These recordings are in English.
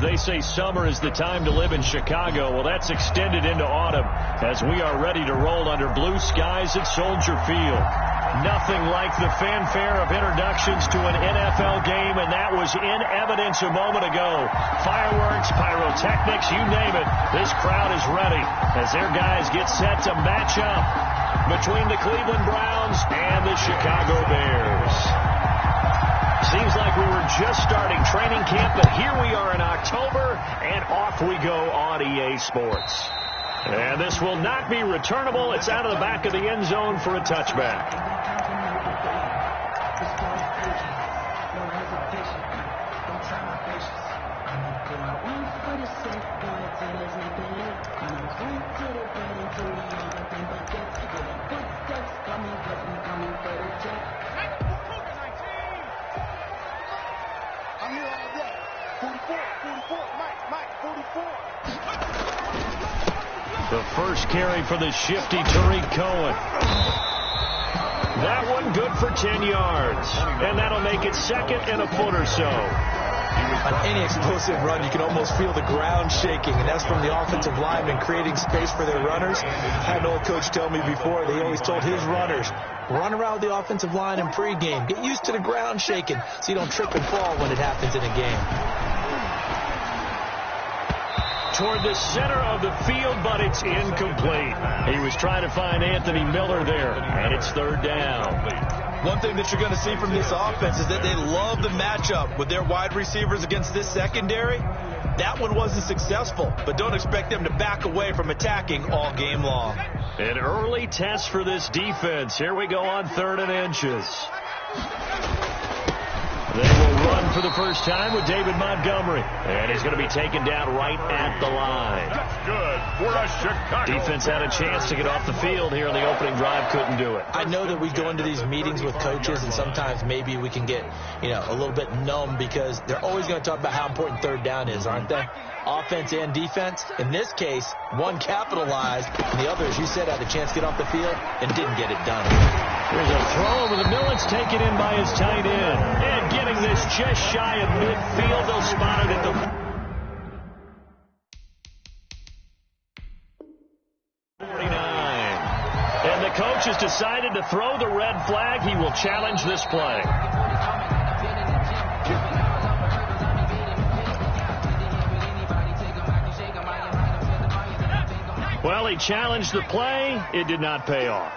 They say summer is the time to live in Chicago. Well, that's extended into autumn as we are ready to roll under blue skies at Soldier Field. Nothing like the fanfare of introductions to an NFL game, and that was in evidence a moment ago. Fireworks, pyrotechnics, you name it. This crowd is ready as their guys get set to match up between the Cleveland Browns and the Chicago Bears. Seems like we were just starting training camp, but here we are in October, and off we go on EA Sports. And this will not be returnable. It's out of the back of the end zone for a touchback. The first carry for the shifty Tariq Cohen. That one good for 10 yards. And that'll make it second and a foot or so. On any explosive run, you can almost feel the ground shaking, and that's from the offensive linemen creating space for their runners. I had an old coach tell me before, they always told his runners, run around the offensive line in pregame. Get used to the ground shaking so you don't trip and fall when it happens in a game. Toward the center of the field, but it's incomplete. He was trying to find Anthony Miller there, and it's third down. One thing that you're going to see from this offense is that they love the matchup with their wide receivers against this secondary. That one wasn't successful, but don't expect them to back away from attacking all game long. An early test for this defense. Here we go on 3rd and inches. They will run for the first time with David Montgomery. And he's going to be taken down right at the line. That's good for a Chicago. Defense had a chance to get off the field here in the opening drive. Couldn't do it. I know that we go into these meetings with coaches, and sometimes maybe we can get, a little bit numb because they're always going to talk about how important third down is, aren't they? Offense and defense. In this case, one capitalized, and the other, as you said, had a chance to get off the field and didn't get it done. There's a throw over the middle. It's taken in by his tight end. And getting this just shy of midfield. They'll spot it at the 49. And the coach has decided to throw the red flag. He will challenge this play. Well, he challenged the play. It did not pay off.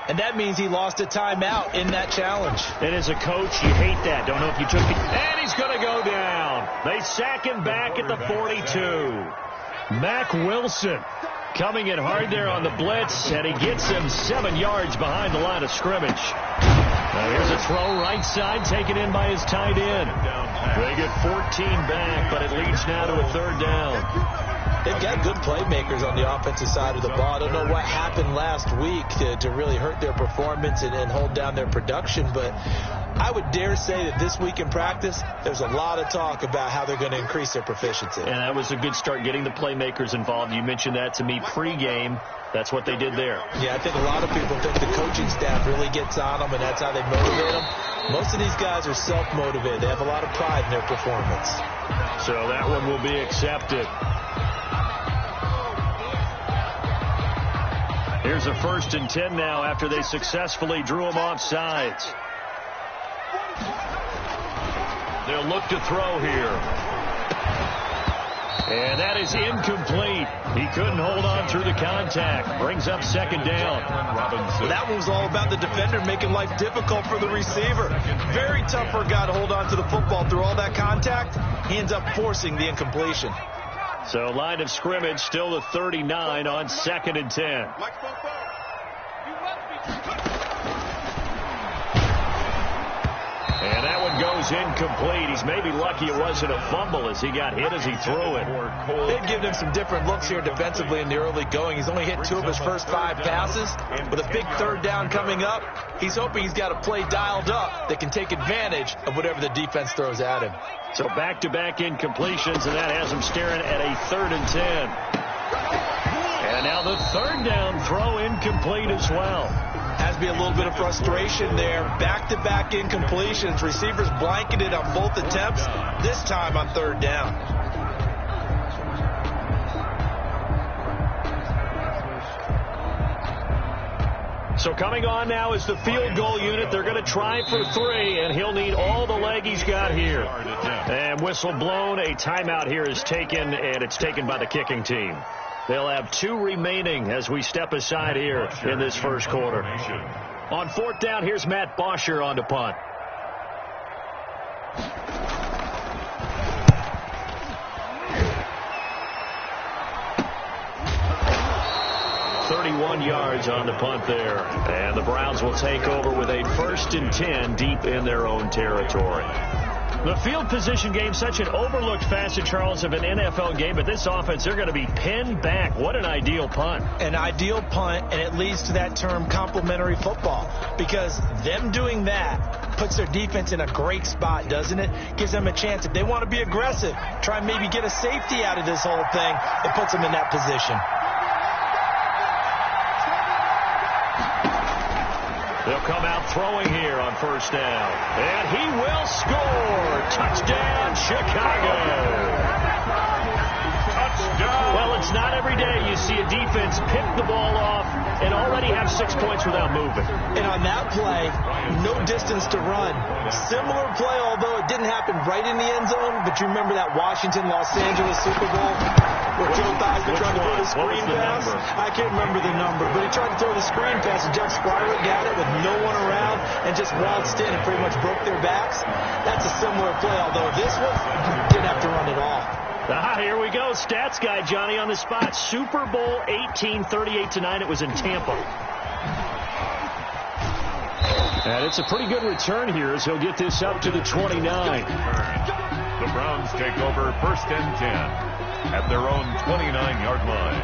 And that means he lost a timeout in that challenge. And as a coach, you hate that. Don't know if you took it. And he's going to go down. They sack him back at the 42. Mack Wilson coming in hard there on the blitz, and he gets him 7 yards behind the line of scrimmage. Now here's a throw right side taken in by his tight end. They get 14 back, but it leads now to a third down. They've got good playmakers on the offensive side of the ball. I don't know what happened last week to really hurt their performance and hold down their production, but I would dare say that this week in practice, there's a lot of talk about how they're going to increase their proficiency. And that was a good start, getting the playmakers involved. You mentioned that to me pregame. That's what they did there. Yeah, I think a lot of people think the coaching staff really gets on them, and that's how they motivate them. Most of these guys are self-motivated. They have a lot of pride in their performance. So that one will be accepted. Here's a 1st and 10 now after they successfully drew him off sides. They'll look to throw here. And that is incomplete. He couldn't hold on through the contact. Brings up 2nd down. Well, that one was all about the defender making life difficult for the receiver. Very tough for a guy to hold on to the football through all that contact. He ends up forcing the incompletion. So line of scrimmage still the 39 on 2nd and 10. And that one goes incomplete. He's maybe lucky it wasn't a fumble as he got hit as he threw it. They've given him some different looks here defensively in the early going. He's only hit 2 of his first 5 passes. With a big 3rd down coming up, he's hoping he's got a play dialed up that can take advantage of whatever the defense throws at him. So back-to-back incompletions, and that has him staring at a 3rd and 10. And now the 3rd down throw incomplete as well. Has to be a little bit of frustration there. Back-to-back incompletions. Receivers blanketed on both attempts, this time on 3rd down. So coming on now is the field goal unit. They're going to try for 3, and he'll need all the leg he's got here. And whistle blown. A timeout here is taken, and it's taken by the kicking team. They'll have 2 remaining as we step aside here in this first quarter. On 4th down, here's Matt Bosher on to punt. 31 yards on the punt there. And the Browns will take over with a 1st and 10 deep in their own territory. The field position game, such an overlooked facet, Charles, of an NFL game. But this offense, they're going to be pinned back. What an ideal punt. An ideal punt, and it leads to that term complementary football. Because them doing that puts their defense in a great spot, doesn't it? Gives them a chance. If they want to be aggressive, try and maybe get a safety out of this whole thing, it puts them in that position. They'll come out throwing here on 1st down. And he will score. Touchdown, Chicago. Touchdown. Well, it's not every day you see a defense pick the ball off and already have 6 points without moving. And on that play, no distance to run. Similar play, although it didn't happen right in the end zone, but you remember that Washington-Los Angeles Super Bowl where Joe Theismann tried to throw the screen pass? I can't remember the number, but he tried to throw the screen pass, and Jeff Squire got it with no one around and just waltzed in and pretty much broke their backs. That's a similar play, although this one didn't have to run at all. Here we go. Stats guy Johnny on the spot. Super Bowl 18, 38-9. It was in Tampa. And it's a pretty good return here as he'll get this up to the 29. The Browns take over 1st and 10 at their own 29-yard line.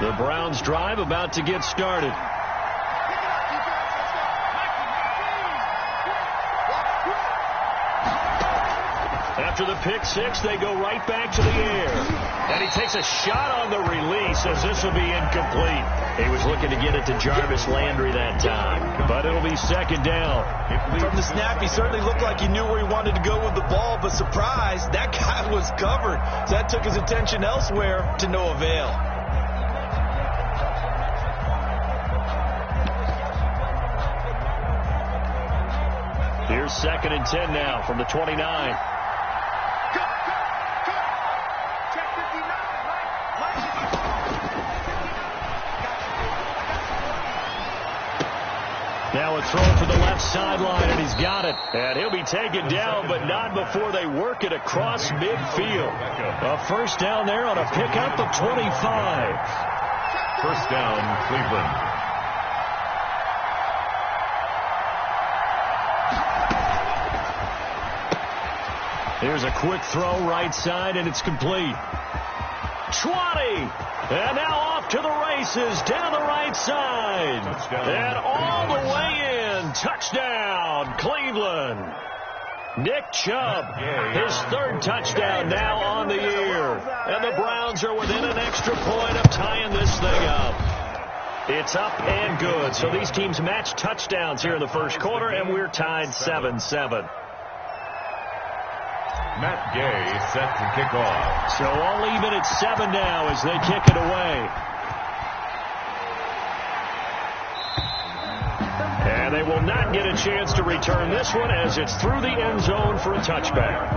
The Browns drive about to get started. After the pick 6, they go right back to the air. And he takes a shot on the release as this will be incomplete. He was looking to get it to Jarvis Landry that time. But it'll be 2nd down. From the snap, he certainly looked like he knew where he wanted to go with the ball. But surprise, that guy was covered. So that took his attention elsewhere to no avail. Here's 2nd and 10 now from the 29. Now a throw for the left sideline, and he's got it. And he'll be taken down, but not before they work it across midfield. A 1st down there on a pickup of 25. 1st down, Cleveland. Here's a quick throw right side, and it's complete. 20. And now off to the races down the right side. Touchdown. And all the way in. Touchdown, Cleveland. Nick Chubb, his 3rd touchdown now on the year. And the Browns are within an extra point of tying this thing up. It's up and good. So these teams match touchdowns here in the 1st quarter, and we're tied 7-7. Matt Gay set to kick off. So all even at 7 now as they kick it away. And they will not get a chance to return this one as it's through the end zone for a touchback.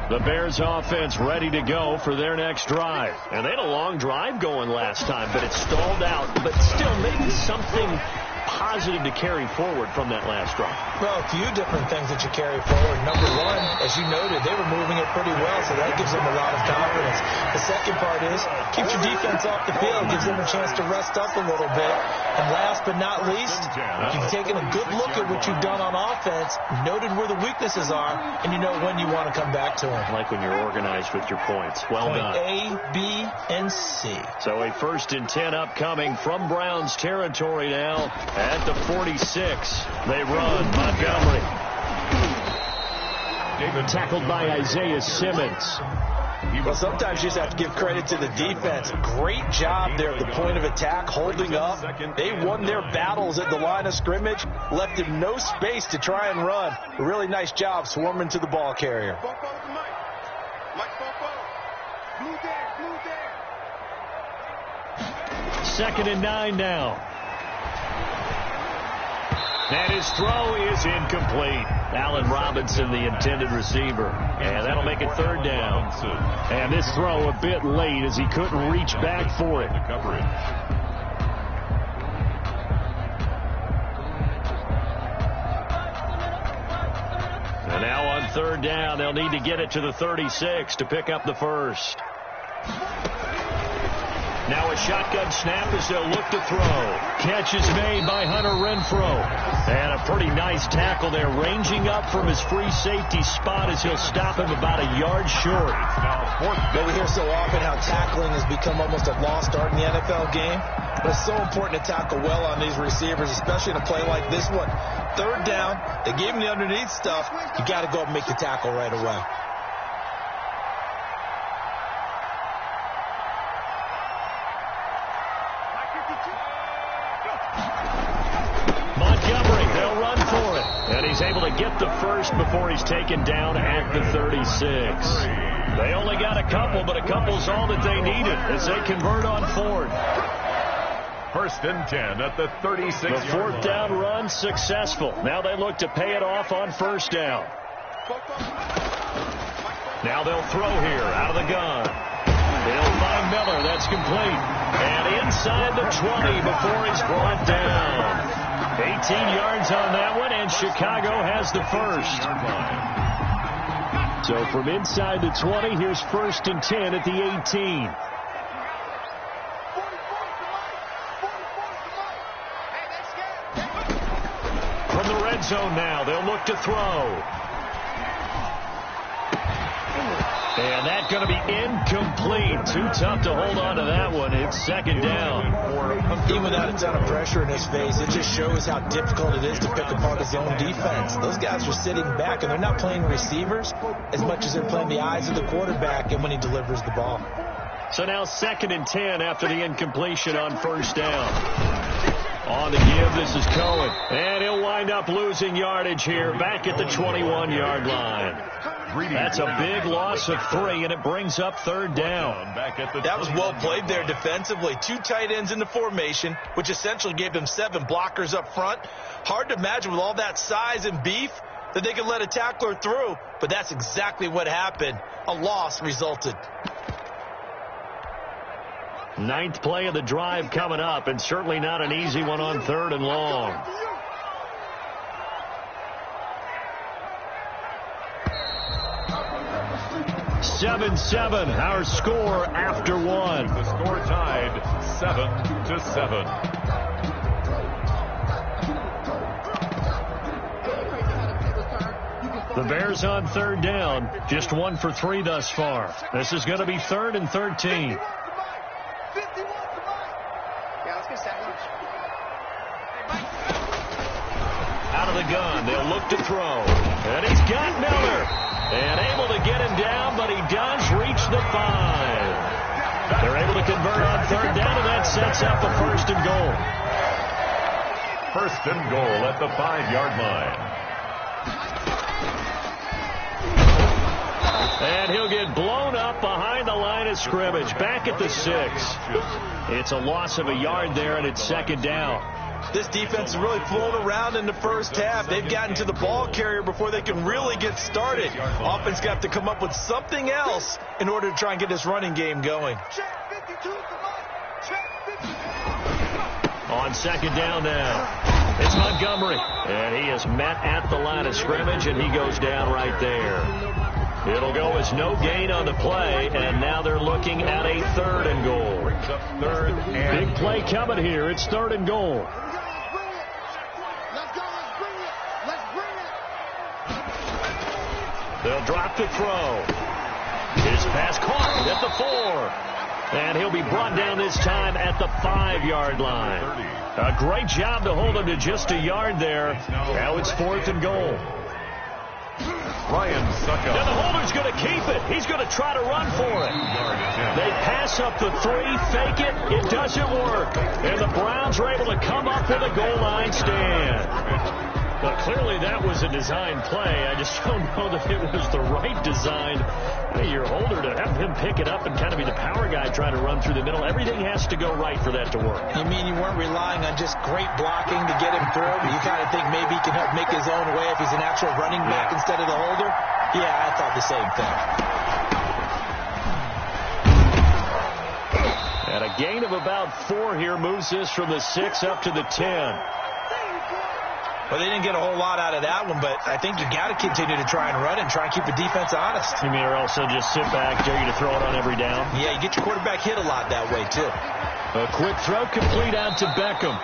The Bears offense ready to go for their next drive. And they had a long drive going last time, but it stalled out. But still, maybe something positive to carry forward from that last drive. Well, a few different things that you carry forward. Number one, as you noted, they were moving it pretty well, so that gives them a lot of confidence. The second part is, keeps your defense off the field, gives them a chance to rest up a little bit. And last but not least, you've taken a good look at what you've done on offense, noted where the weaknesses are, and you know when you want to come back to them. I like when you're organized with your points. Well done. A, B, and C. So a 1st and 10 upcoming from Browns territory now at the 46. They run. Montgomery. Tackled by Isaiah Simmons. Well, sometimes you just have to give credit to the defense. Great job there at the point of attack, holding up. They won their battles at the line of scrimmage, left him no space to try and run. A really nice job swarming to the ball carrier. Second and 9 now. And his throw is incomplete. Allen Robinson, the intended receiver. And that'll make it third down. And this throw a bit late as he couldn't reach back for it. And now on third down, they'll need to get it to the 36 to pick up the first. Now a shotgun snap as they'll look to throw. Catch is made by Hunter Renfrow. And a pretty nice tackle there, ranging up from his free safety spot as he'll stop him about a yard short. But we hear so often how tackling has become almost a lost art in the NFL game. But it's so important to tackle well on these receivers, especially in a play like this one. Third down, they gave him the underneath stuff. You got to go up and make the tackle right away. He's able to get the first before he's taken down at the 36. They only got a couple, but a couple's all that they needed as they convert on fourth. First and 10 at the 36. The fourth down run successful. Now they look to pay it off on first down. Now they'll throw here out of the gun. They'll find Miller. That's complete. And inside the 20 before he's brought down. 18 yards on that one, and Chicago has the first. So from inside the 20, here's first and 10 at the 18. From the red zone now, they'll look to throw. And that's going to be incomplete. Too tough to hold on to that one. It's second down. Even without a ton of pressure in his face, it just shows how difficult it is to pick apart his own defense. Those guys are sitting back, and they're not playing receivers as much as they're playing the eyes of the quarterback and when he delivers the ball. So now second and 10 after the incompletion on first down. On the give, this is Cohen. And he'll wind up losing yardage here back at the 21-yard line. That's a big loss of 3, and it brings up third down. That was well played there defensively. 2 tight ends in the formation, which essentially gave them 7 blockers up front. Hard to imagine with all that size and beef that they could let a tackler through, but that's exactly what happened. A loss resulted. 9th play of the drive coming up, and certainly not an easy one on third and long. Seven, our score after one. The score tied 7-7. The Bears on third down, just 1 for 3 thus far. This is going to be 3rd and 13. Out of the gun, they'll look to throw. And he's got Miller. And able to get him down, but he does reach the 5. They're able to convert on third down, and that sets up a first and goal. First and goal at the 5-yard line. And he'll get blown up behind the line of scrimmage, back at the 6. It's a loss of a yard there, and it's second down. This defense has really flown around in the first half. They've gotten to the ball carrier before they can really get started. Offense got to come up with something else in order to try and get this running game going. On second down now, it's Montgomery. And he is met at the line of scrimmage, and he goes down right there. It'll go as no gain on the play, and now they're looking at a 3rd and goal. Big play coming here. It's 3rd and goal. They'll drop the throw. His pass caught at the 4. And he'll be brought down this time at the 5-yard line. A great job to hold him to just a yard there. Now it's 4th and goal. Ryan Sucko. And the holder's going to keep it. He's going to try to run for it. They pass up the 3, fake it. It doesn't work. And the Browns are able to come up with a goal line stand. But clearly that was a design play. I just don't know that it was the right design. Hey, your holder, to have him pick it up and kind of be the power guy trying to run through the middle, everything has to go right for that to work. You mean you weren't relying on just great blocking to get him through? You kind of think maybe he can help make his own way if he's an actual running back instead of the holder? Yeah, I thought the same thing. And a gain of about 4 here moves this from the 6 up to the 10. Well, they didn't get a whole lot out of that one, but I think you got to continue to try and run and try and keep the defense honest. You mean, or also just sit back, dare you to throw it on every down? Yeah, you get your quarterback hit a lot that way, too. A quick throw complete out to Beckham.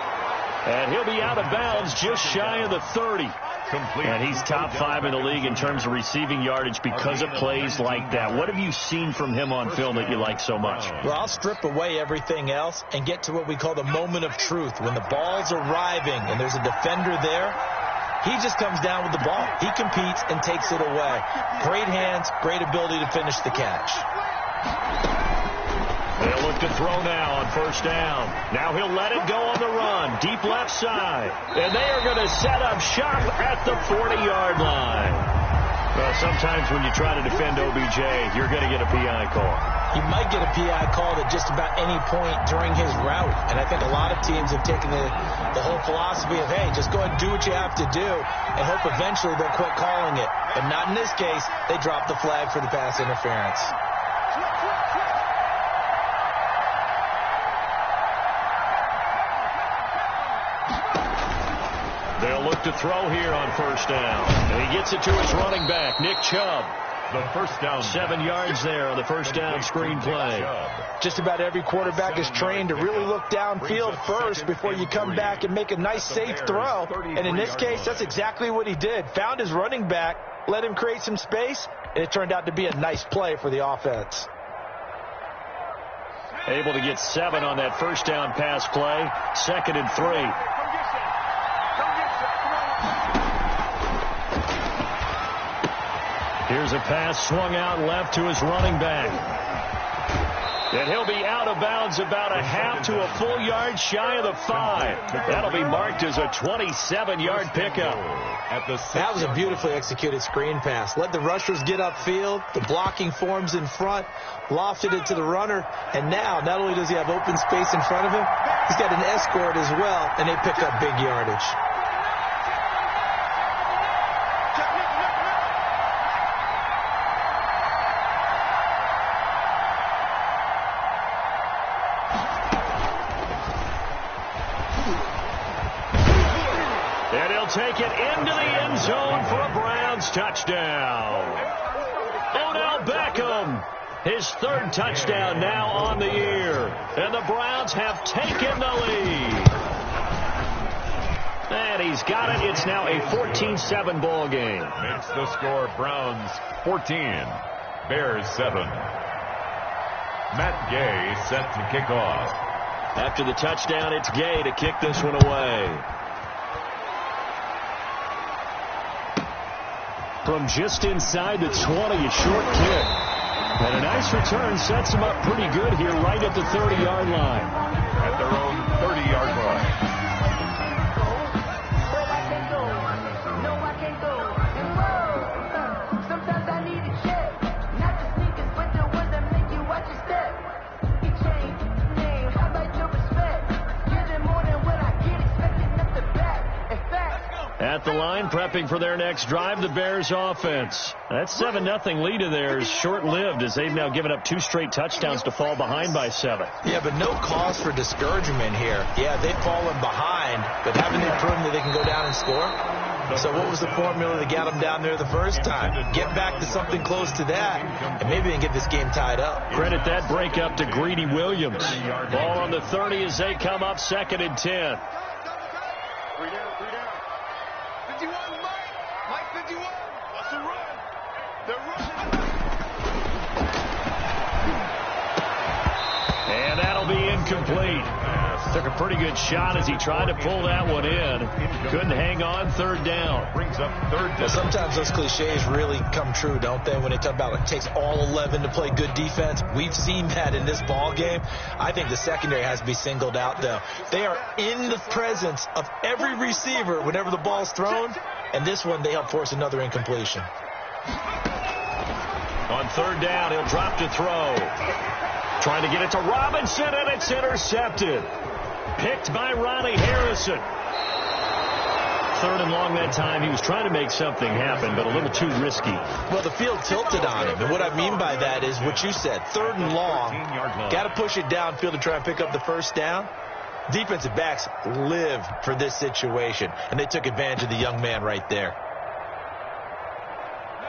And he'll be out of bounds just shy of the 30. And he's top 5 in the league in terms of receiving yardage because of plays like that. What have you seen from him on film that you like so much? Well, I'll strip away everything else and get to what we call the moment of truth. When the ball's arriving and there's a defender there, he just comes down with the ball. He competes and takes it away. Great hands, great ability to finish the catch. They'll look to throw now on first down. Now he'll let it go on the run. Deep left side. And they are going to set up shop at the 40-yard line. Well, sometimes when you try to defend OBJ, you're going to get a PI call. You might get a PI call at just about any point during his route. And I think a lot of teams have taken the whole philosophy of, hey, just go ahead and do what you have to do and hope eventually they'll quit calling it. But not in this case. They dropped the flag for the pass interference. They'll look to throw here on first down. And he gets it to his running back, Nick Chubb. The first down. 7 yards there on the first down screen play. Just about every quarterback is trained to really look downfield first before you come back and make a nice, safe throw. And in this case, that's exactly what he did. Found his running back, let him create some space, and it turned out to be a nice play for the offense. Able to get 7 on that first down pass play. 2nd and 3. Here's a pass swung out left to his running back. And he'll be out of bounds about a half to a full yard shy of the 5. That'll be marked as a 27-yard pickup. That was a beautifully executed screen pass. Let the rushers get upfield. The blocking forms in front. Lofted it to the runner. And now, not only does he have open space in front of him, he's got an escort as well, and they pick up big yardage. Take it into the end zone for a Browns touchdown. Odell Beckham, his 3rd touchdown now on the year. And the Browns have taken the lead. And he's got it. It's now a 14-7 ball game. Makes the score Browns 14, Bears 7. Matt Gay set to kick off. After the touchdown, it's Gay to kick this one away. From just inside the 20, a short kick. And a nice return sets him up pretty good here right at the 30-yard line. At their own 30-yard line. At the line, prepping for their next drive, the Bears offense. That 7-0 lead of theirs short-lived as they've now given up 2 straight touchdowns to fall behind by 7. Yeah, but no cause for discouragement here. Yeah, they've fallen behind, but haven't they proven that they can go down and score? So what was the formula that got them down there the first time? Get back to something close to that, and maybe they can get this game tied up. Credit that breakup to Greedy Williams. Ball on the 30 as they come up 2nd and 10. 51, Mike 51. What's the run? They're running. And that'll be incomplete. Took a pretty good shot as he tried to pull that one in. Couldn't hang on. Third down. Brings up third down. Well, sometimes those cliches really come true, don't they? When they talk about it takes all 11 to play good defense. We've seen that in this ball game. I think the secondary has to be singled out, though. They are in the presence of every receiver whenever the ball's thrown, and this one they help force another incompletion. On third down, he'll drop to throw. Trying to get it to Robinson, and it's intercepted. Picked by Ronnie Harrison. Third and long that time. He was trying to make something happen, but a little too risky. Well, the field tilted on him, and what I mean by that is what you said. Third and long, got to push it downfield to try and pick up the first down. Defensive backs live for this situation, and they took advantage of the young man right there.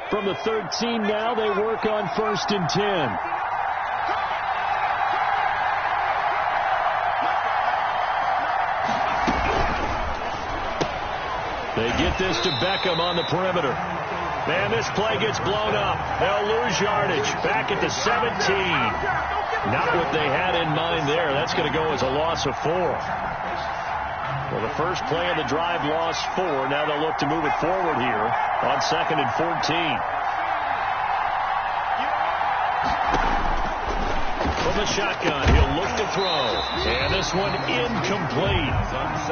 From the 13 now, they work on 1st and 10. They get this to Beckham on the perimeter. Man, this play gets blown up. They'll lose yardage. Back at the 17. Not what they had in mind there. That's going to go as a loss of 4. Well, the first play of the drive lost 4. Now they'll look to move it forward here on 2nd and 14. From the shotgun, he'll look to throw. And this one incomplete.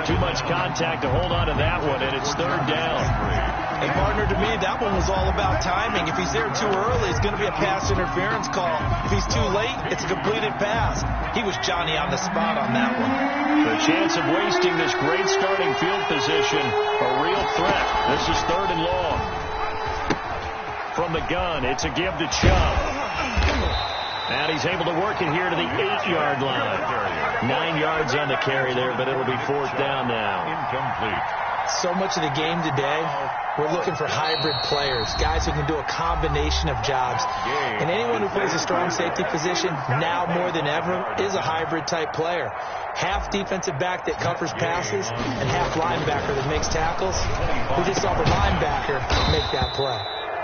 Too much contact to hold on to that one, and it's third down. And partner, to me, that one was all about timing. If he's there too early, it's going to be a pass interference call. If he's too late, it's a completed pass. He was Johnny on the spot on that one. The chance of wasting this great starting field position, a real threat. This is third and long. From the gun, it's a give to Chubb. And he's able to work it here to the 8-yard line. 9 yards on the carry there, but it'll be fourth down now. Incomplete. So much of the game today, we're looking for hybrid players, guys who can do a combination of jobs. And anyone who plays a strong safety position, now more than ever, is a hybrid type player. Half defensive back that covers passes and half linebacker that makes tackles. We just saw the linebacker make that play.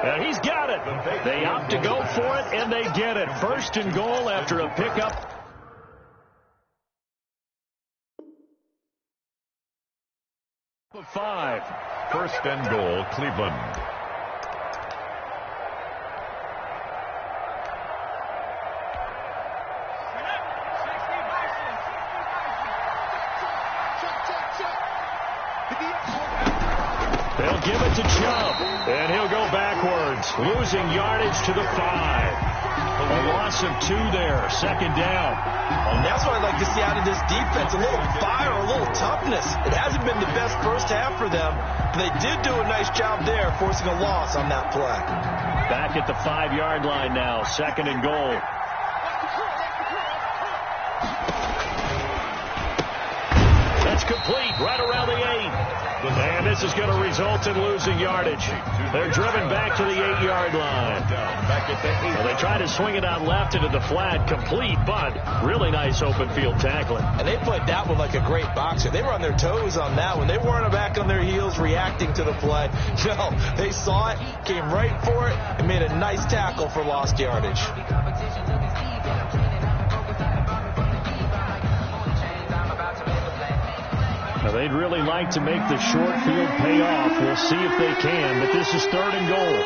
And he's got it. They opt to go for it, and they get it. First and goal after a pickup. Of 5. First and goal, Cleveland. They'll give it to Chubb, and he'll go backwards, losing yardage to the 5. A loss of 2 there, second down. And that's what I'd like to see out of this defense, a little fire, a little toughness. It hasn't been the best first half for them, but they did do a nice job there, forcing a loss on that play. Back at the 5-yard line now, second and goal. That's complete, right around the 8. And this is going to result in losing yardage. They're driven back to the 8-yard line. Well, they try to swing it out left into the flat, complete, but really nice open field tackling. And they played that one like a great boxer. They were on their toes on that one. They weren't back on their heels reacting to the play. No, they saw it, came right for it, and made a nice tackle for lost yardage. Now, they'd really like to make the short field pay off. We'll see if they can, but this is third and goal.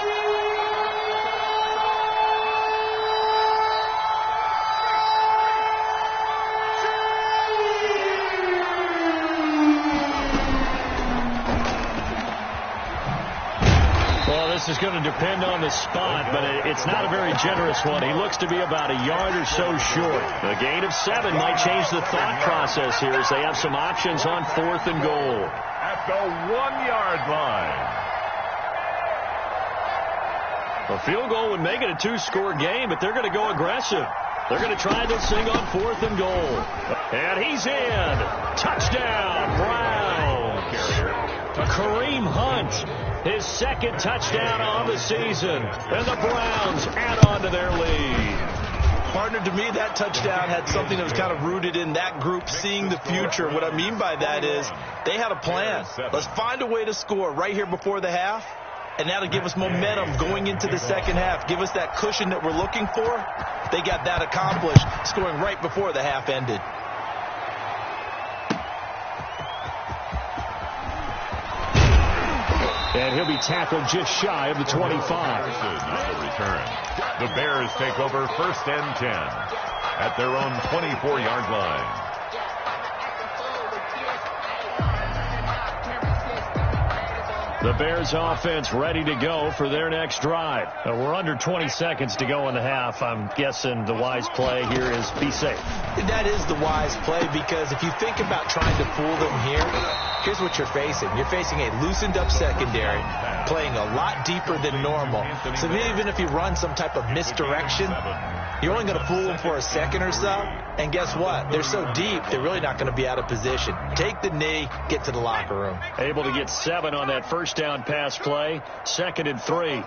This is going to depend on the spot, but it's not a very generous one. He looks to be about a yard or so short. A gain of 7 might change the thought process here as they have some options on 4th and goal. At the 1-yard line. A field goal would make it a 2-score game, but they're going to go aggressive. They're going to try this thing on 4th and goal. And he's in. Touchdown, Browns. Kareem Hunt. His second touchdown on the season. And the Browns add on to their lead. Partner, to me, that touchdown had something that was kind of rooted in that group seeing the future. What I mean by that is they had a plan. Let's find a way to score right here before the half. And that'll give us momentum going into the second half. Give us that cushion that we're looking for. They got that accomplished, scoring right before the half ended. And he'll be tackled just shy of the 25. On the return. The Bears take over 1st and 10 at their own 24-yard line. The Bears offense ready to go for their next drive. We're under 20 seconds to go in the half. I'm guessing the wise play here is be safe. That is the wise play, because if you think about trying to fool them here, here's what you're facing. You're facing a loosened up secondary, playing a lot deeper than normal. So even if you run some type of misdirection, you're only going to fool them for a second or so. And guess what? They're so deep, they're really not going to be out of position. Take the knee, get to the locker room. Able to get 7 on that first down pass play. 2nd and 3.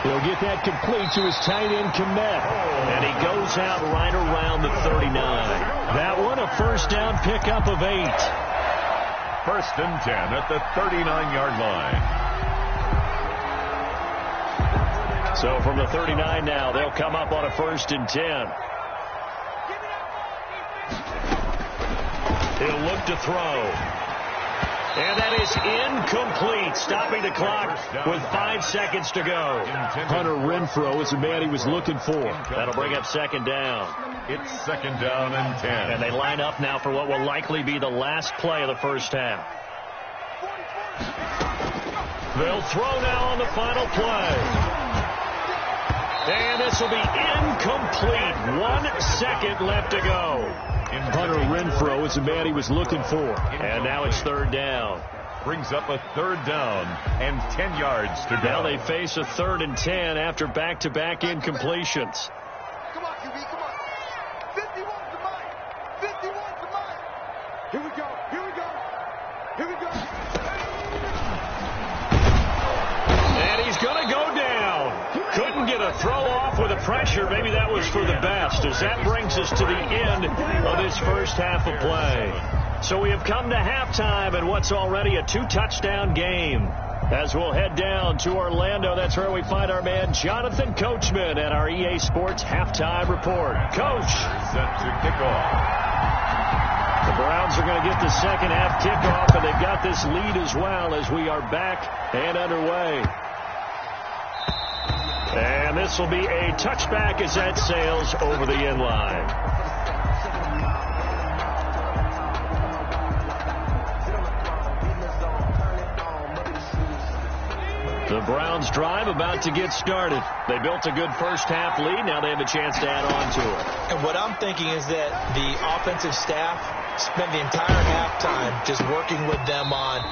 He'll get that complete to his tight end, Komet. And he goes out right around the 39. That one a first down pickup of 8. 1st and 10 at the 39-yard line. So from the 39 now, they'll come up on a 1st and 10. He'll look to throw. And that is incomplete, stopping the clock with 5 seconds to go. Hunter Renfrow is the man he was looking for. That'll bring up 2nd down. It's 2nd down and 10. And they line up now for what will likely be the last play of the first half. They'll throw now on the final play. And this will be incomplete. 1 second left to go. Hunter Renfrow is the man he was looking for. And now it's 3rd down. Brings up a 3rd down and 10 yards to go. Now they face a 3rd and 10 after back-to-back incompletions. Come on, QB, come on. 51 to mine. 51 to mine. Here we go. Here we go. Here we go. And he's going to go down. Couldn't get a throw off with the pressure. Maybe that was for the best, as that brings us to the end of this first half of play. So we have come to halftime in what's already a 2-touchdown game. As we'll head down to Orlando, that's where we find our man Jonathan Coachman at our EA Sports Halftime Report. Coach. Set to kick off. The Browns are going to get the second half kickoff, and they've got this lead as well as we are back and underway. And this will be a touchback as that sails over the end line. The Browns drive about to get started. They built a good first half lead. Now they have a chance to add on to it. And what I'm thinking is that the offensive staff spent the entire halftime just working with them on,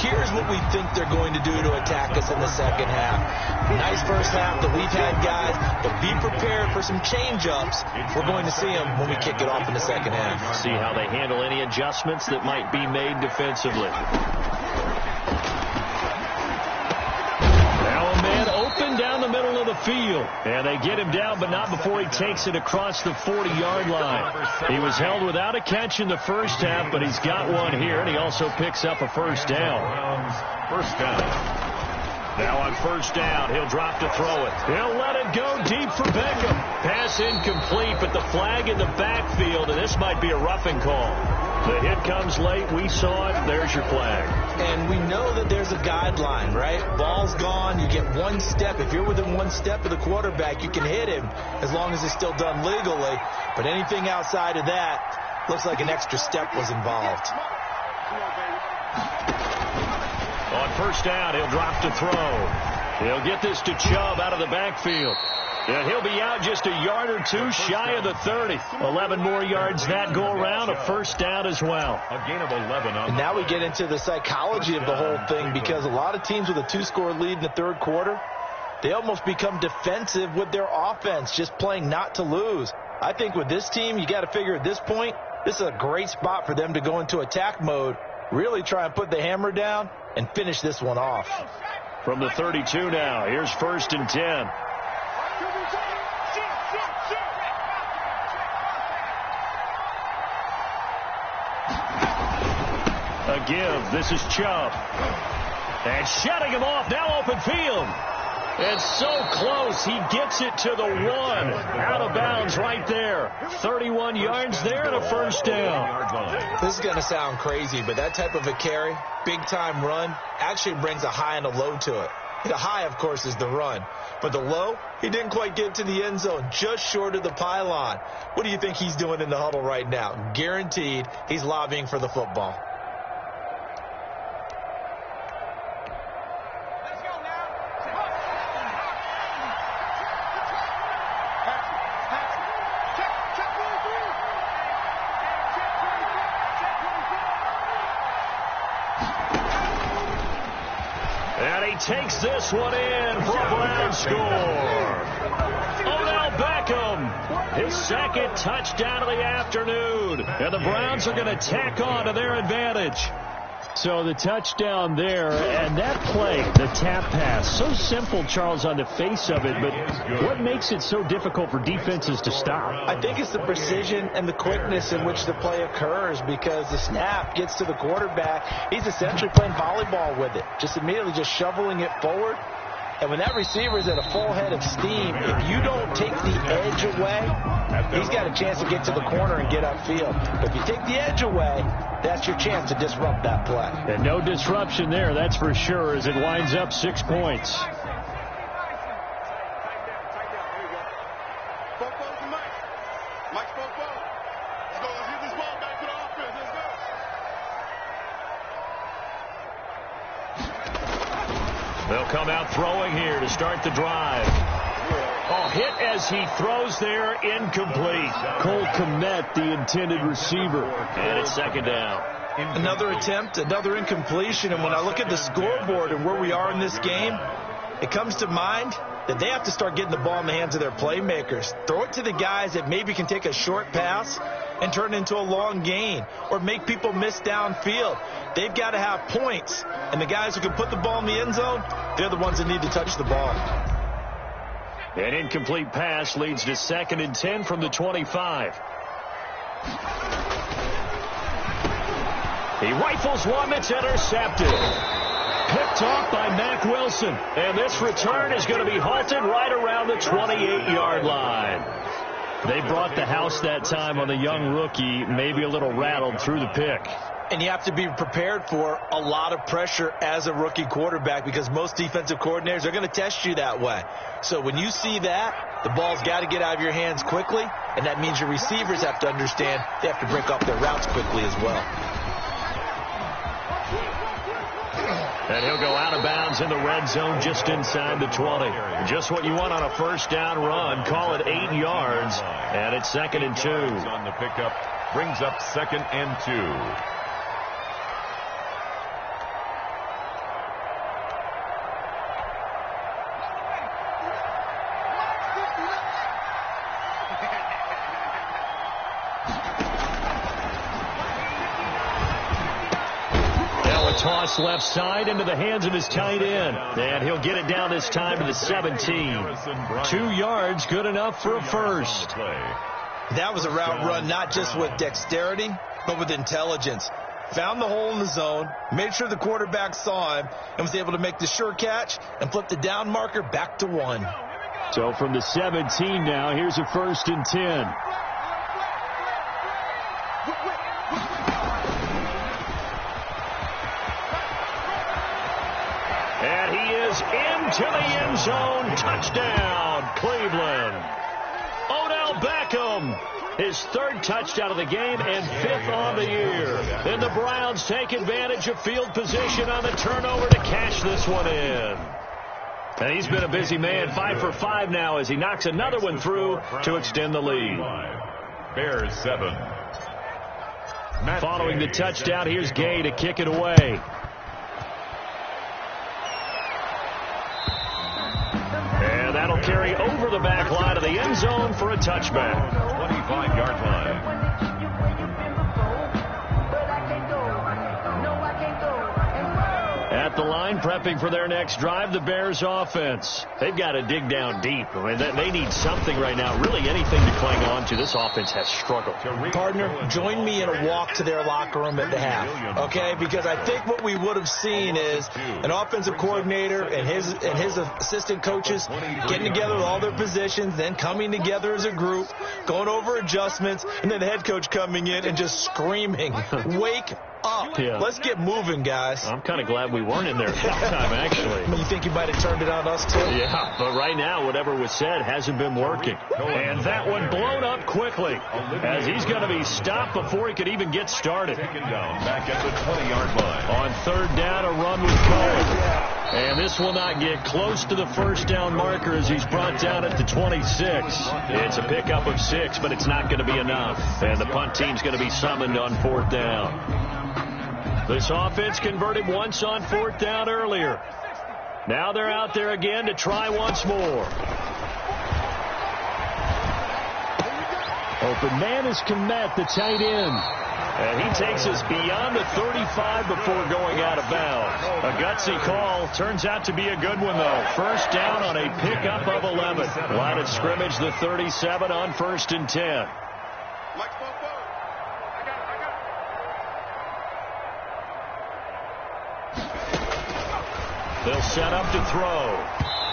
here's what we think they're going to do to attack us in the second half. Nice first half that we've had, guys, but be prepared for some change-ups. We're going to see them when we kick it off in the second half. See how they handle any adjustments that might be made defensively. Down the middle of the field, and they get him down, but not before he takes it across the 40-yard line. He was held without a catch in the first half, but he's got one here, and he also picks up a first down. First down. Now on first down, he'll drop to throw it. He'll let it go deep for Beckham. Pass incomplete, but the flag in the backfield, and this might be a roughing call. The hit comes late. We saw it. There's your flag. And we know that there's a guideline, right? Ball's gone. You get 1 step. If you're within 1 step of the quarterback, you can hit him as long as it's still done legally. But anything outside of that, looks like an extra step was involved. On first down, he'll drop to throw. He'll get this to Chubb out of the backfield. And he'll be out just a yard or two shy of the 30. 11 more yards that go around, a first down as well. A gain of 11. And now we get into the psychology of the whole thing, because a lot of teams with a 2-score lead in the third quarter, they almost become defensive with their offense, just playing not to lose. I think with this team, you got to figure at this point, this is a great spot for them to go into attack mode, really try and put the hammer down and finish this one off. From the 32 now, here's 1st and 10. A give. This is Chubb. And shutting him off. Now open field. It's so close. He gets it to the 1. Out of bounds right there. 31 yards there and a first down. This is going to sound crazy, but that type of a carry, big-time run, actually brings a high and a low to it. The high, of course, is the run. But the low, he didn't quite get to the end zone, just short of the pylon. What do you think he's doing in the huddle right now? Guaranteed he's lobbying for the football. Takes this one in for a Brown score. Odell Beckham, his second touchdown of the afternoon. And the Browns are going to tack on to their advantage. So the touchdown there, and that play, the tap pass, so simple, Charles, on the face of it, but what makes it so difficult for defenses to stop? I think it's the precision and the quickness in which the play occurs, because the snap gets to the quarterback. He's essentially playing volleyball with it, just immediately just shoveling it forward. And when that receiver is at a full head of steam, if you don't take the edge away, he's got a chance to get to the corner and get upfield. But if you take the edge away, that's your chance to disrupt that play. And no disruption there, that's for sure, as it winds up 6 points. They'll come out throwing here to start the drive. Oh, hit as he throws there, incomplete. Cole Kmet, the intended receiver. And it's second down. Another attempt, another incompletion. And when I look at the scoreboard and where we are in this game, it comes to mind that they have to start getting the ball in the hands of their playmakers. Throw it to the guys that maybe can take a short pass and turn it into a long gain, or make people miss downfield. They've got to have points. And the guys who can put the ball in the end zone, they're the ones that need to touch the ball. An incomplete pass leads to 2nd and 10 from the 25. He rifles one that's intercepted. Picked off by Mack Wilson. And this return is going to be halted right around the 28-yard line. They brought the house that time on the young rookie, maybe a little rattled through the pick. And you have to be prepared for a lot of pressure as a rookie quarterback, because most defensive coordinators are going to test you that way. So when you see that, the ball's got to get out of your hands quickly, and that means your receivers have to understand they have to break up their routes quickly as well. And he'll go out of bounds in the red zone just inside the 20. Just what you want on a first down run. Call it 8 yards. And it's 2nd and 2. On the pickup brings up 2nd and 2. Toss left side into the hands of his tight end. And he'll get it down this time to the 17. 2 yards, good enough for a first. That was a route run not just with dexterity, but with intelligence. Found the hole in the zone, made sure the quarterback saw him, and was able to make the sure catch and flip the down marker back to 1. So from the 17 now, here's a 1st and 10. And he is into the end zone. Touchdown, Cleveland. Odell Beckham, his 3rd touchdown of the game and 5th on the year. And the Browns take advantage of field position on the turnover to cash this one in. And he's been a busy man, 5 for 5 now as he knocks another one through to extend the lead. Bears 7. Following the touchdown, here's Gay to kick it away. And that'll carry over the back line of the end zone for a touchback. 25-yard line. At at the line, prepping for their next drive, the Bears offense. They've got to dig down deep. I mean, they need something right now, really anything to cling on to. This offense has struggled. Partner, join me in a walk to their locker room at the half, okay? Because I think what we would have seen is an offensive coordinator and his assistant coaches getting together with all their positions, then coming together as a group, going over adjustments, and then the head coach coming in and just screaming, wake up. Yeah. Let's get moving, guys. I'm kind of glad we weren't in there at that time, actually. You think you might have turned it on us, too? Yeah, but right now, whatever was said hasn't been working. And that one blown up quickly, as he's going to be stopped before he could even get started. Back at the 20-yard line. On third down, a run with Cohen. And this will not get close to the first down marker as he's brought down at the 26. It's a pickup of 6, but it's not going to be enough. And the punt team's going to be summoned on fourth down. This offense converted once on fourth down earlier. Now they're out there again to try once more. Open man is Kmet, the tight end. And he takes us beyond the 35 before going out of bounds. A gutsy call. Turns out to be a good one, though. First down on a pickup of 11. Line of scrimmage, the 37 on 1st and 10. They'll set up to throw.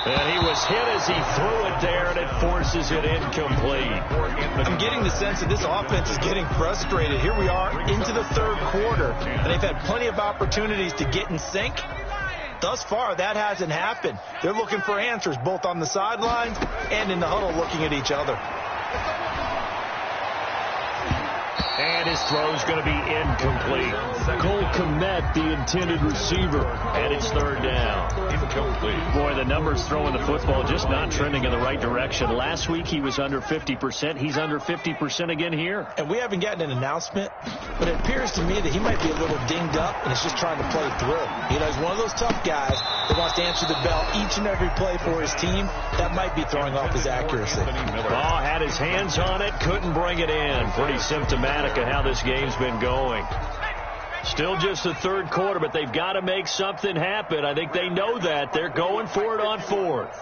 And he was hit as he threw it there, and it forces it incomplete. I'm getting the sense that this offense is getting frustrated. Here we are into the third quarter, and they've had plenty of opportunities to get in sync. Thus far, that hasn't happened. They're looking for answers both on the sidelines and in the huddle looking at each other. And his throw's going to be incomplete. Cole Kmet, the intended receiver, and it's third down. Incomplete. Boy, the numbers throwing the football just not trending in the right direction. Last week he was under 50%. He's under 50% again here. And we haven't gotten an announcement, but it appears to me that he might be a little dinged up and is just trying to play through. You know, he's one of those tough guys that wants to answer the bell each and every play for his team. That might be throwing off his accuracy. Oh, had his hands on it, couldn't bring it in. Pretty symptomatic of how this game's been going. Still just the third quarter, but they've got to make something happen. I think they know that. They're going for it on fourth.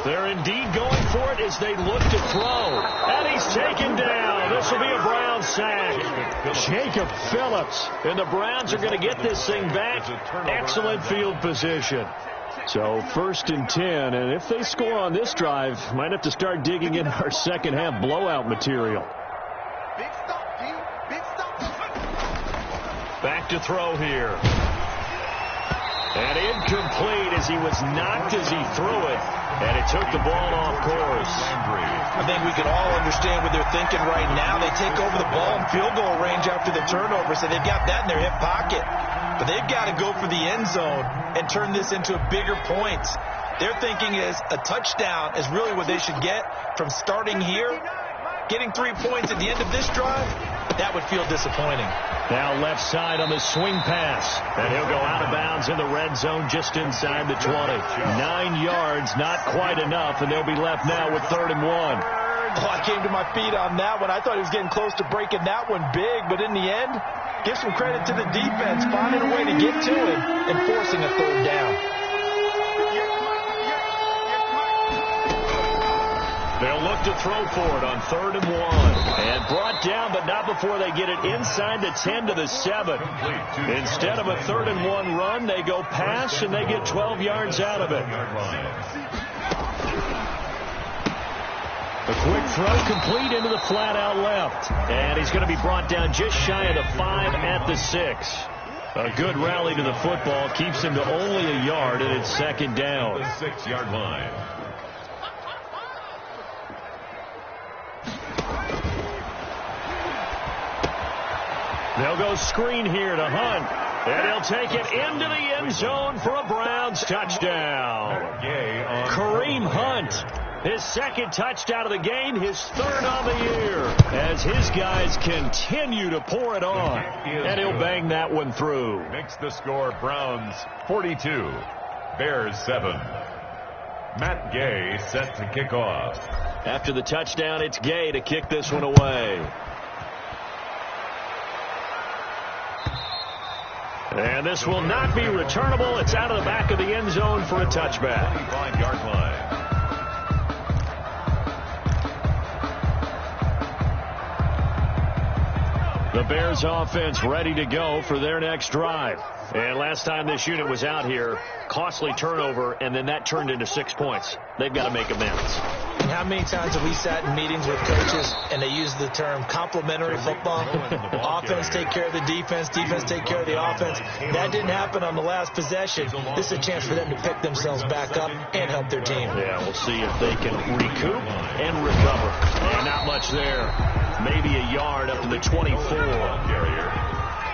They're indeed going for it as they look to throw. And he's taken down. This will be a Brown sack. Jacob Phillips. And the Browns are going to get this thing back. Excellent field position. So 1st and 10, and if they score on this drive, might have to start digging in our second half blowout material. Back to throw here. And incomplete as he was knocked as he threw it. And it took the ball off course. I think we can all understand what they're thinking right now. They take over the ball in field goal range after the turnover, so they've got that in their hip pocket. But they've got to go for the end zone and turn this into a bigger point. Their thinking is a touchdown is really what they should get from starting here. Getting 3 points at the end of this drive, that would feel disappointing. Now left side on the swing pass. And he'll go out of bounds in the red zone just inside the 20. 9 yards, not quite enough, and they'll be left now with 3rd and 1. Oh, I came to my feet on that one. I thought he was getting close to breaking that one big, but in the end, give some credit to the defense, finding a way to get to him and forcing a 3rd down. They'll look to throw for it on 3rd and 1. And brought down, but not before they get it inside the 10 to the 7. Instead of a 3rd and 1 run, they go pass, and they get 12 yards out of it. A quick throw complete into the flat out left. And he's going to be brought down just shy of the 5 at the 6. A good rally to the football keeps him to only a yard, and it's 2nd down. The 6-yard line. They'll go screen here to Hunt. And he'll take it into the end zone for a Browns touchdown. Kareem Hunt, his 2nd touchdown of the game, his 3rd on the year, as his guys continue to pour it on. And he'll bang that one through. Makes the score Browns 42, Bears 7. Matt Gay set to kick off. After the touchdown, it's Gay to kick this one away. And this will not be returnable. It's out of the back of the end zone for a touchback. 25-yard line. The Bears offense ready to go for their next drive. And last time this unit was out here, costly turnover, and then that turned into 6 points. They've got to make amends. And how many times have we sat in meetings with coaches and they use the term complementary football? Offense take care of the defense, defense take care of the offense. That didn't happen on the last possession. This is a chance for them to pick themselves back up and help their team. Yeah, we'll see if they can recoup and recover. And not much there. Maybe a yard up to the 24.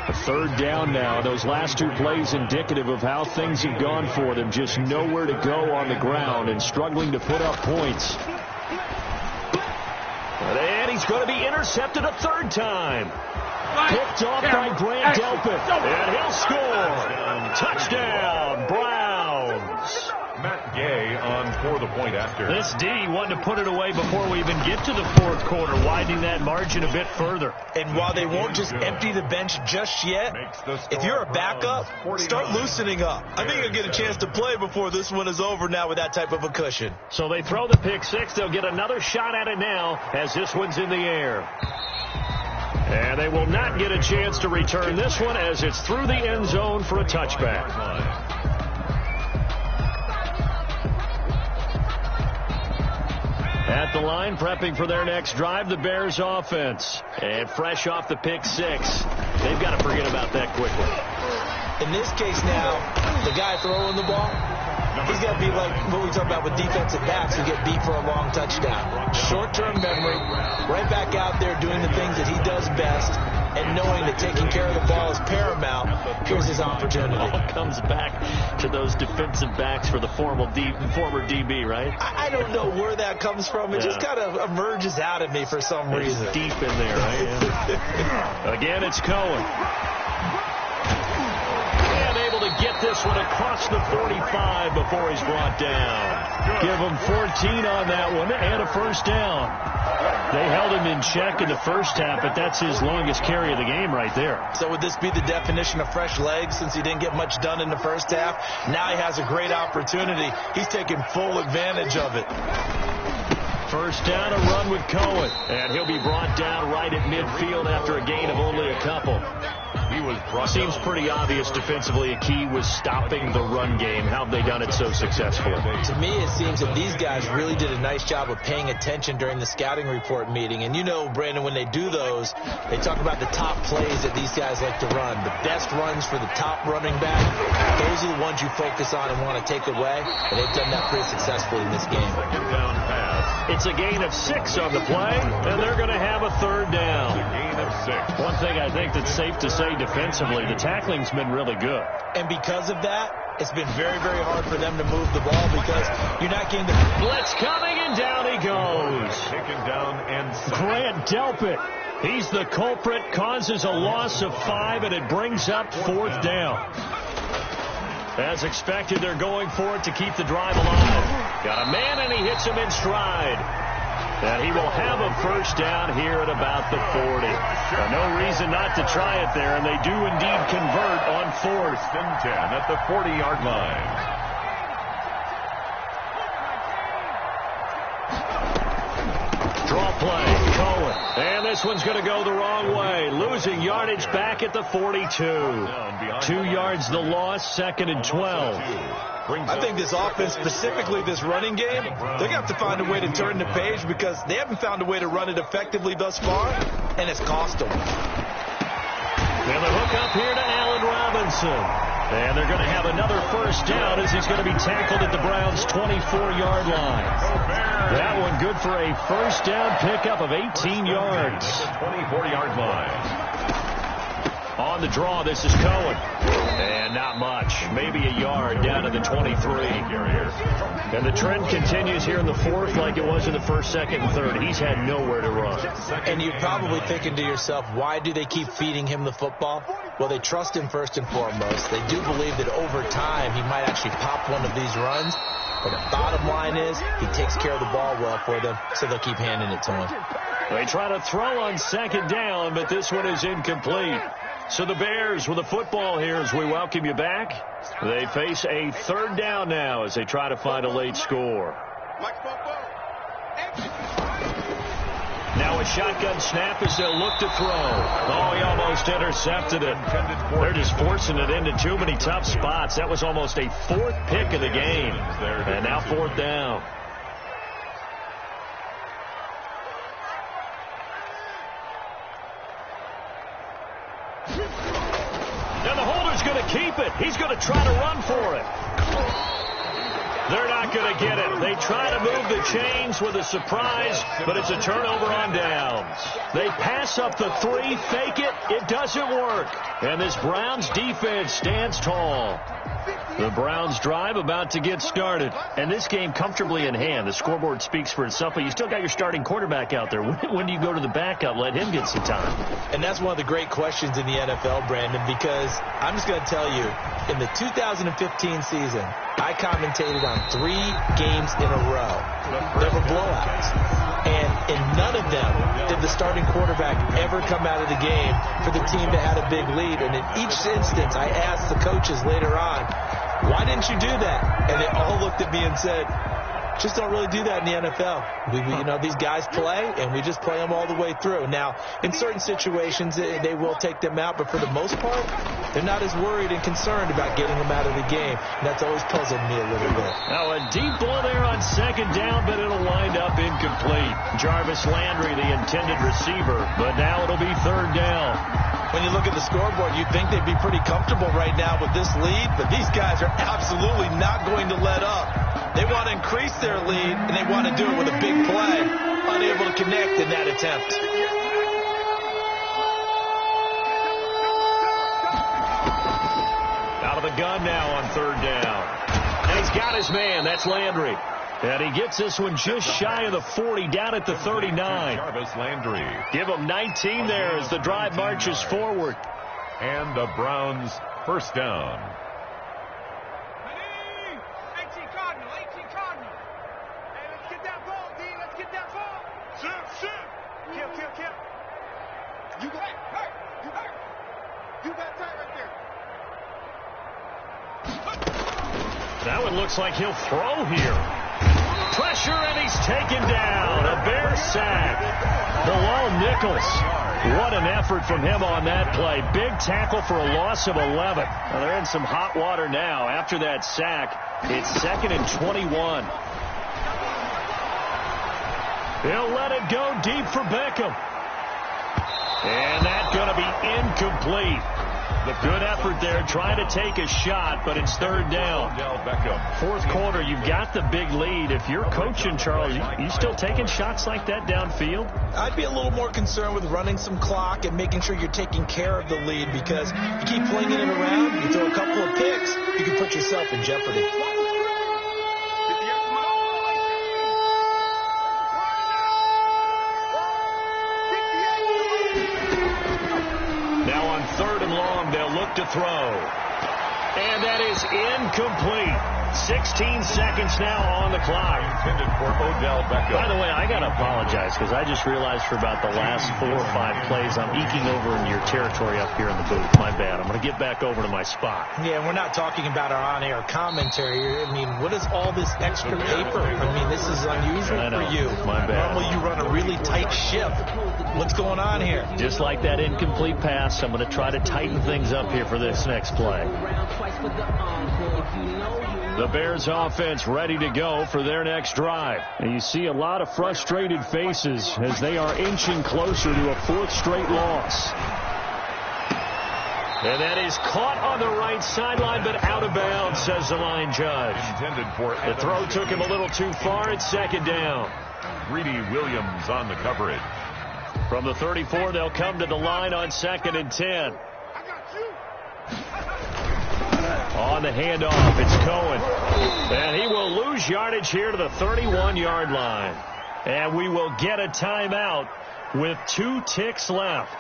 A third down now. Those last two plays indicative of how things have gone for them. Just nowhere to go on the ground and struggling to put up points. And he's going to be intercepted a third time. Picked off by Grant Delpit. And he'll score. Touchdown, Browns. Matt Gay on for the point after. This D wanted to put it away before we even get to the fourth quarter, widening that margin a bit further. And while they won't just empty the bench just yet, if you're a backup, start loosening up. I think you'll get a chance to play before this one is over now with that type of a cushion. So they throw the pick six. They'll get another shot at it now as this one's in the air. And they will not get a chance to return this one as it's through the end zone for a touchback. At the line, prepping for their next drive, the Bears offense. And fresh off the pick six, they've got to forget about that quickly. In this case now, the guy throwing the ball, he's got to be like what we talk about with defensive backs who get beat for a long touchdown. Short-term memory, right back out there doing the things that he does best, and knowing that taking care of the ball is paramount. Here's his opportunity. All comes back to those defensive backs for the former DB, right? I don't know where that comes from. It just kind of emerges out of me for some reason. Deep in there, right? Yeah. Again, it's Cohen. And able to get this one across the 45 before he's brought down. Give him 14 on that one and a first down. They held him in check in the first half, but that's his longest carry of the game right there. So would this be the definition of fresh legs since he didn't get much done in the first half? Now he has a great opportunity. He's taking full advantage of it. First down, a run with Cohen. And he'll be brought down right at midfield after a gain of only a couple. Seems pretty obvious defensively. A key was stopping the run game. How have they done it so successfully? To me, it seems that these guys really did a nice job of paying attention during the scouting report meeting. And you know, Brandon, when they do those, they talk about the top plays that these guys like to run. The best runs for the top running back, those are the ones you focus on and want to take away. And they've done that pretty successfully in this game. Second down pass. It's a gain of 6 on the play, and they're going to have a third down. A gain of 6. One thing I think that's safe to say defensively, the tackling's been really good. And because of that, it's been very, very hard for them to move the ball because you're not getting the blitz coming, and down he goes. Taken down and Grant Delpit. He's the culprit, causes a loss of 5, and it brings up fourth down. As expected, they're going for it to keep the drive alive. Got a man, and he hits him in stride. And he will have a first down here at about the 40. No reason not to try it there, and they do indeed convert on 4th and 10 at the 40-yard line. Draw play, Cohen. And this one's going to go the wrong way. Losing yardage back at the 42. 2 yards the loss, 2nd and 12. I think this offense, specifically this running game, they're going to have to find a way to turn the page because they haven't found a way to run it effectively thus far, and it's cost them. And the hook up here to Allen Robinson. And they're going to have another first down as he's going to be tackled at the Browns' 24-yard line. That one good for a first down pickup of 18 yards. 24-yard line. On the draw, this is Cohen. And not much. Maybe a yard down to the 23. And the trend continues here in the 4th like it was in the 1st, 2nd, and 3rd. He's had nowhere to run. And you're probably thinking to yourself, why do they keep feeding him the football? Well, they trust him first and foremost. They do believe that over time he might actually pop one of these runs. But the bottom line is he takes care of the ball well for them, so they'll keep handing it to him. They try to throw on 2nd down, but this one is incomplete. So the Bears with the football here as we welcome you back. They face a third down now as they try to find a late score. Now a shotgun snap as they'll look to throw. Oh, he almost intercepted it. They're just forcing it into too many tough spots. That was almost a fourth pick of the game. And now fourth down. Now the holder's going to keep it. He's going to try to run for it. They're not going to get it. They try to move the chains with a surprise, but it's a turnover on downs. They pass up the 3, fake it. It doesn't work. And this Browns defense stands tall. The Browns drive about to get started. And this game comfortably in hand. The scoreboard speaks for itself, but you still got your starting quarterback out there. When do you go to the backup? Let him get some time. And that's one of the great questions in the NFL, Brandon, because I'm just going to tell you, in the 2015 season, I commentated on 3 games in a row. There were blowouts. And in none of them did the starting quarterback ever come out of the game for the team that had a big lead. And in each instance, I asked the coaches later on, why didn't you do that? And they all looked at me and said, just don't really do that in the NFL. These guys play, and we just play them all the way through. Now, in certain situations, they will take them out, but for the most part, they're not as worried and concerned about getting them out of the game. And that's always puzzled me a little bit. Now, a deep ball there on second down, but it'll wind up incomplete. Jarvis Landry, the intended receiver, but now it'll be third down. When you look at the scoreboard, you'd think they'd be pretty comfortable right now with this lead, but these guys are absolutely not going to let up. They want to increase their lead, and they want to do it with a big play. Unable to connect in that attempt. Out of the gun now on third down. And he's got his man. That's Landry. And he gets this one just shy of the 40, down at the 39. Jarvis Landry. Give him 19 there as the drive marches forward. And the Browns first down. 18 Cardinal. Hey, let's get that ball, D. Let's get that ball. Shoot. Kill. You go. Hurt. You hurt. You got tight right there. That one looks like he'll throw here. Pressure, and he's taken down. A Bear sack. Bilal Nichols. What an effort from him on that play. Big tackle for a loss of 11. Well, they're in some hot water now. After that sack, it's 2nd and 21. He'll let it go deep for Beckham. And that's going to be incomplete. The good effort there, trying to take a shot, but it's third down. Fourth quarter, you've got the big lead. If you're coaching, Charles, you still taking shots like that downfield? I'd be a little more concerned with running some clock and making sure you're taking care of the lead, because you keep flinging it around, you throw a couple of picks, you can put yourself in jeopardy. Third and long, they'll look to throw. And that is incomplete. 16 seconds now on the clock. Intended for Odell Beckham. By the way, I got to apologize because I just realized for about the last 4 or 5 plays, I'm eking over into your territory up here in the booth. My bad. I'm going to get back over to my spot. Yeah, we're not talking about our on-air commentary. I mean, what is all this extra paper? I mean, this is unusual for you. My bad. Normally you run a really tight ship. What's going on here? Just like that incomplete pass, I'm going to try to tighten things up here for this next play. The Bears offense ready to go for their next drive. And you see a lot of frustrated faces as they are inching closer to a 4th straight loss. And that is caught on the right sideline, but out of bounds, says the line judge. The throw took him a little too far. It's 2nd down. Greedy Williams on the coverage. From the 34, they'll come to the line on 2nd and 10. On the handoff, it's Cohen. And he will lose yardage here to the 31-yard line. And we will get a timeout with 2 ticks left.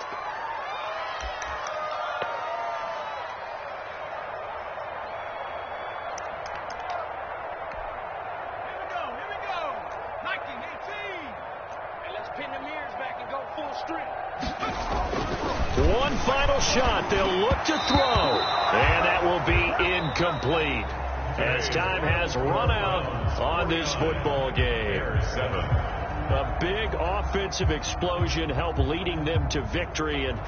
Here we go. 1918. And let's pin the mirrors back and go full strength. one final shot. They'll look to throw. And that will be incomplete, as time has run out on this football game. A big offensive explosion helped leading them to victory. And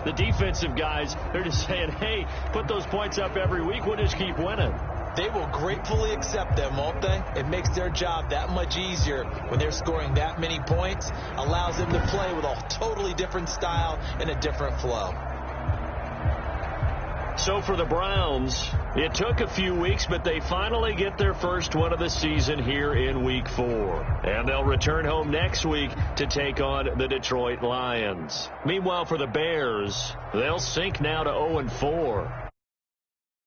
the defensive guys, they're just saying, hey, put those points up every week. We'll just keep winning. They will gratefully accept them, won't they? It makes their job that much easier when they're scoring that many points. Allows them to play with a totally different style and a different flow. So for the Browns, it took a few weeks, but they finally get their first one of the season here in Week 4. And they'll return home next week to take on the Detroit Lions. Meanwhile, for the Bears, they'll sink now to 0-4.